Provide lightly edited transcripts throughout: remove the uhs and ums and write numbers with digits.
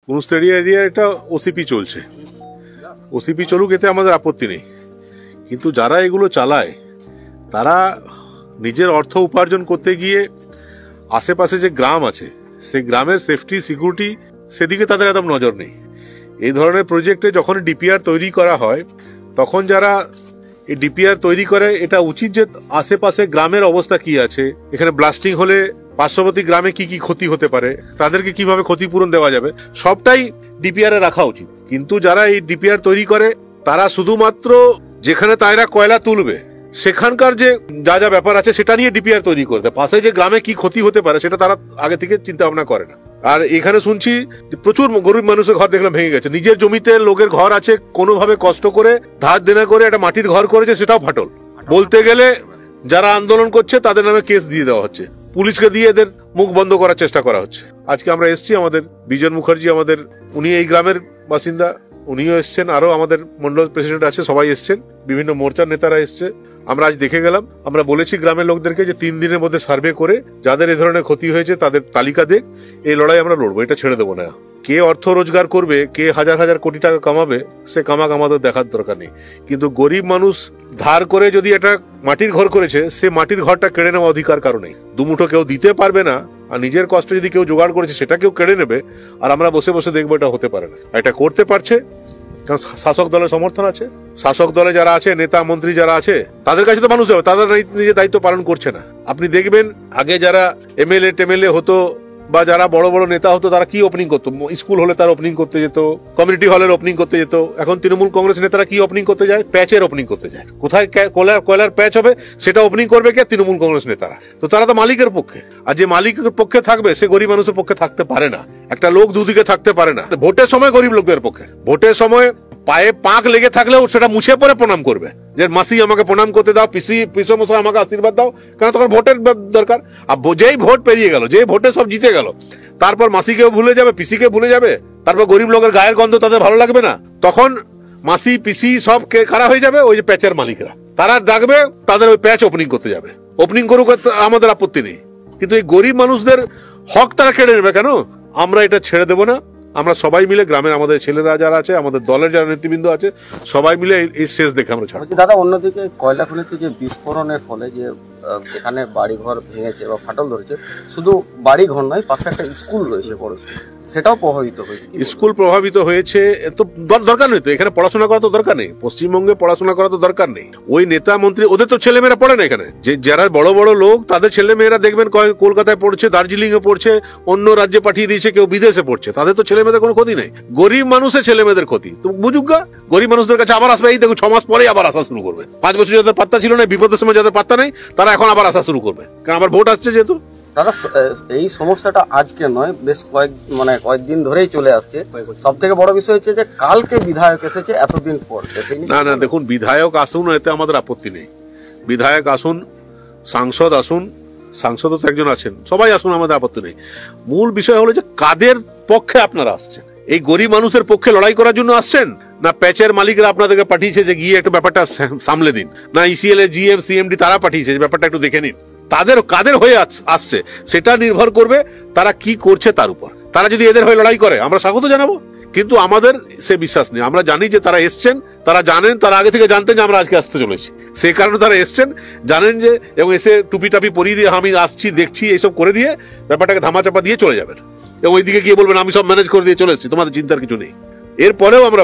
কুনুস্তেড়িয়া area এটা OCP চলছে, OCP চলুক, এতে আমাদের আপত্তি নেই। কিন্তু যারা এগুলো চালায় তারা নিজের অর্থ উপার্জন করতে গিয়ে আশেপাশে যে গ্রাম আছে সেই গ্রামের সেফটি সিকিউরিটি সেদিকে তাদের একদম নজর নেই। এই ধরনের প্রজেক্টে যখন ডিপিআর তৈরি করা হয় তখন যারা এই ডিপিআর তৈরি করে এটা উচিত যে আশেপাশে গ্রামের অবস্থা কি আছে, এখানে ব্লাস্টিং হলে পার্শ্ববর্তী গ্রামে কি কি ক্ষতি হতে পারে, তাদেরকে কিভাবে ক্ষতিপূরণ দেওয়া যাবে, সবটাই ডিপিআর এ রাখা উচিত। কিন্তু যারা এই ডিপিআর তৈরি করে তারা শুধুমাত্র যেখানে তারা কয়লা তুলবে সেখানকার যে যা যা ব্যাপার আছে সেটা নিয়ে ডিপিআর তৈরি করতে, পাশে যে গ্রামে কি ক্ষতি হতে পারে সেটা তারা আগে থেকে চিন্তা ভাবনা করে না। আর এখানে শুনছি প্রচুর গরিব মানুষের ঘর দেখলাম ভেঙে গেছে, নিজের জমিতে লোকের ঘর আছে, কোনোভাবে কষ্ট করে ধার দেনা করে একটা মাটির ঘর করেছে, সেটাও ফাটল। বলতে গেলে যারা আন্দোলন করছে তাদের নামে কেস দিয়ে দেওয়া হচ্ছে, পুলিশকে দিয়ে এদের মুখ বন্ধ করার চেষ্টা করা হচ্ছে। আজকে আমরা এসছি, আমাদের বিজন মুখার্জি আমাদের, উনি এই গ্রামের বাসিন্দা, উনিও এসছেন, আরো আমাদের মন্ডল প্রেসিডেন্ট আছে, সবাই এসছেন, বিভিন্ন মোর্চার নেতারা এসছে। আমরা আজ দেখে গেলাম, আমরা বলেছি গ্রামের লোকদেরকে যে 3 দিনের মধ্যে সার্ভে করে যাদের এই ধরনের ক্ষতি হয়েছে তাদের তালিকা দেখ, এই লড়াই আমরা লড়বো, এটা ছেড়ে দেবো না। কে অর্থ রোজগার করবে, কে হাজার হাজার কোটি টাকা কামাবে, সে কামাক আমাদের দেখার দরকার নেই। কিন্তু গরিব মানুষ ধার করে যদি একটা মাটির ঘর করেছে, সে মাটির ঘরটা কেড়ে নেওয়া অধিকার কারণে দুমুঠো কেউ দিতে পারবে না, আর নিজের কষ্টে যদি কেউ জোগাড় করেছে সেটা কেউ কেড়ে নেবে, আর আমরা বসে বসে দেখবো, এটা হতে পারে না। এটা করতে পারছে কারণ শাসক দলের সমর্থন আছে, শাসক দলে যারা আছে, নেতা মন্ত্রী যারা আছে, তাদের কাছে তো মানুষ যাবে, তাদের নিজের দায়িত্ব পালন করছে না। আপনি দেখবেন আগে যারা এমএলএ টেমএলএ হতো বা যারা বড় বড় নেতা হতো তারা কি ওপেনিং করতো, স্কুল হলে তার ওপেনিং করতে যেত, কমিউনিটি হলের ওপেনিং করতে যেত। এখন তৃণমূল কংগ্রেস নেতারা কি ওপেনিং করতে যায়, প্যাচের ওপেনিং করতে যায়। কোথায় কয়লার প্যাচ হবে সেটা ওপেনিং করবে কে, তৃণমূল কংগ্রেস নেতারা। তো তারা তো মালিকের পক্ষে, আর যে মালিকের পক্ষে থাকবে সে গরিব মানুষের পক্ষে থাকতে পারে না। একটা লোক দুদিকে থাকতে পারে না। ভোটের সময় গরিব লোকদের পক্ষে, ভোটের সময় পায়ে পাক লেগে থাকলেও সেটা মুছে পরে প্রণাম করবে, যে মাসি আমাকে প্রণাম করতে দাও, পিসমশাই আমাকে আশীর্বাদ দাও, কারণ তখন ভোটের দরকার। আর যেই ভোট পেরিয়ে গেল, যেই ভোটে সব জিতে গেল, তারপর মাসিকেও ভুলে যাবে, পিসিকে ভুলে যাবে, তারপর গরিব লোকের গায়ের গন্ধ তাদের ভালো লাগবে না, তখন মাসি পিসি সব খারাপ হয়ে যাবে। ওই যে প্যাচের মালিকরা তারা ডাকবে, তাদের ওই প্যাচ ওপেনিং করতে যাবে, ওপেনিং করুক, আমাদের আপত্তি নেই। কিন্তু এই গরিব মানুষদের হক তারা কেড়ে নেবে কেন? আমরা এটা ছেড়ে দেবো না। আমরা সবাই মিলে, গ্রামের আমাদের ছেলেরা যারা আছে, আমাদের দলের যারা নেতৃবৃন্দ আছে, সবাই মিলে এই শেষ দেখে আমরা ছাড়বো। দাদা, অন্যদিকে কয়লা খনিতে যে বিস্ফোরণের ফলে যে এখানে বাড়িঘর ভেঙেছে বা ফাটল ধরেছে, শুধু বাড়িঘর নয়, পাশে একটা স্কুল রয়েছে, বড় স্কুল, সেটাও প্রভাবিত হয়েছে। স্কুল প্রভাবিত হয়েছে, তো দরকার নেই তো, এখানে পড়াশোনা করা তো দরকার নেই, পশ্চিমবঙ্গে পড়াশোনা করা তো দরকার নেই। ওই নেতা মন্ত্রী ওদের তো ছেলেমেয়েরা পড়ে না এখানে, যে যারা বড় বড় লোক তাদের ছেলেমেয়েরা দেখবেন কলকাতায় পড়ছে, দার্জিলিং এ পড়ছে, অন্য রাজ্যে পাঠিয়ে দিয়েছে, কেউ বিদেশে পড়ছে, তাদের তো ছেলেমেয়েদের কোনো ক্ষতি নেই। গরিব মানুষের ছেলেমেয়েদের ক্ষতি তো বুঝুক। গরিব মানুষদের কাছে আবার আসবে, এই দেখুন 6 মাস পরে আবার আসা শুরু করবে। 5 বছর যাদের পাত্তা ছিল না, বিপদের সময় যাদের পাত্তা নেই, তারা এখন আবার আসা শুরু করবে, কারণ আবার ভোট আসছে যেহেতু। দাদা, এই সমস্যাটা আজকে নয়, বেশ কয়েকদিন ধরেই চলে আসছে। সব থেকে বড় বিষয় হচ্ছে যে কালকে বিধায়ক এসেছে এতদিন পর। না, দেখুন, বিধায়ক আসুন, এতে আমাদের আপত্তি নেই। বিধায়ক আসুন, সাংসদ আসুন, সাংসদও তো একজন আছেন, সবাই আসুন, আমাদের আপত্তি নেই। মূল বিষয় হলো যে কাদের পক্ষে আপনারা আসছেন? এই গরিব মানুষের পক্ষে লড়াই করার জন্য আসছেন, না প্যাচের মালিকরা আপনাদেরকে পাঠিয়েছে যে গিয়ে একটু ব্যাপারটা সামলে দিন, না ইসিএল এর জিএম সিএমডি তারা পাঠিয়েছে যে ব্যাপারটা একটু দেখে নিন? কাদের হয়ে আসছে সেটা নির্ভর করবে তারা কি করছে তার উপর। তারা যদি এদের হয়ে লড়াই করে আমরা স্বাগত জানাবো, কিন্তু আমাদের সে বিশ্বাস নেই। আমরা জানি যে তারা এসছেন, তারা জানেন, তারা আগে থেকে জানতেন যে আমরা আজকে আসতে চলেছি, সেই কারণে তারা এসছেন, জানেন যে, এবং এসে টুপি টাপি পরিয়ে দিয়ে আমি আসছি দেখছি এইসব করে দিয়ে ব্যাপারটাকে ধামাচাপা দিয়ে চলে যাবেন, এবং ওইদিকে গিয়ে বলবেন আমি সব ম্যানেজ করে দিয়ে চলে এসেছি, তোমাদের চিন্তার কিছু নেই। এরপরে আমরা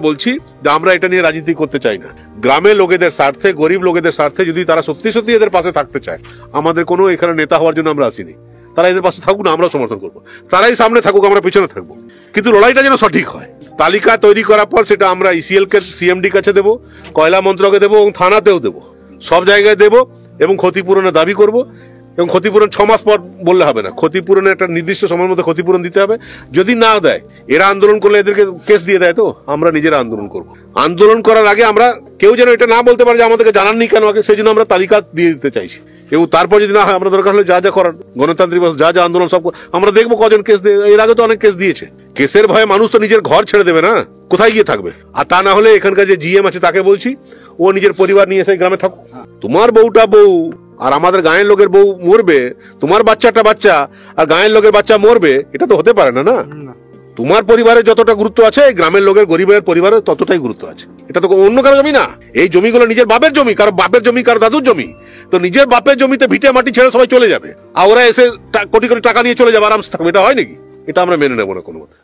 বলছি যে আমরা এটা নিয়ে রাজনীতি করতে চাই না। গ্রামের লোকেদের স্বার্থে, গরিব লোকেদের স্বার্থে যদি তারা সত্যি সত্যি এদের পাশে থাকতে চায়, আমাদের কোনো এখানে নেতা হওয়ার জন্য আমরা আসিনি, তারা এদের পাশে থাকুক না, আমরা সমর্থন করবো, তারাই সামনে থাকুক, আমরা পিছনে থাকবো, কিন্তু লড়াইটা যেন সঠিক হয়। তালিকা তৈরি করার পর সেটা আমরা ইসিএল কে সিএমডি কাছে দেবো, কয়লা মন্ত্রকে দেবো, এবং থানাতেও দেবো, সব জায়গায় দেবো, এবং ক্ষতিপূরণের দাবি করব। এবং ক্ষতিপূরণ 6 মাস পর বললে হবে না, ক্ষতিপূরণের একটা নির্দিষ্ট সময়ের মধ্যে ক্ষতিপূরণ দিতে হবে। যদি না দেয়, এরা আন্দোলন করলে এদেরকে কেস দিয়ে দেয়, তো আমরা নিজেরা আন্দোলন করব। আন্দোলন করার আগে আমরা কেউ যেন এটা না বলতে পারে যে আমাদেরকে জানাননি কেন আগে, সেই জন্য আমরা তালিকা দিয়ে দিতে চাইছি। এবং তারপর যদি না হয়, আমরা দরকার হলে যা যা করার গণতান্ত্রিক যা যা আন্দোলন সব আমরা দেখবো কজন কেস দিয়ে। এর আগে তো অনেক কেস দিয়েছে। কেসের ভয়ে মানুষ তো নিজের ঘর ছেড়ে দেবে না, কোথায় গিয়ে থাকবে? আর তা না হলে এখানকার যে জিএম আছে তাকে বলছি, ও নিজের পরিবার নিয়ে এসে গ্রামে থাকুক। তোমার বউটা বউ আর আমাদের গায়ের লোকের বউ মরবে, তোমার বাচ্চাটা বাচ্চা আর গায়ের লোকের বাচ্চা মরবে, এটা তো হতে পারে না। না, তোমার পরিবারে যতটা গুরুত্ব আছে এই গ্রামের লোকের গরিবের পরিবারে ততটাই গুরুত্ব আছে। এটা তো অন্য কারো জমি না, এই জমিগুলো নিজের বাপের জমি, কারো বাপের জমি, কারো দাদুর জমি। তো নিজের বাপের জমিতে ভিটে মাটি ছেড়ে সবাই চলে যাবে, আর ওরা এসে কোটি কোটি টাকা নিয়ে চলে যাবে, আরামসে থাকবে। এটা হয় নাকি? এটা আমরা মেনে নেবো না কোনো মতে।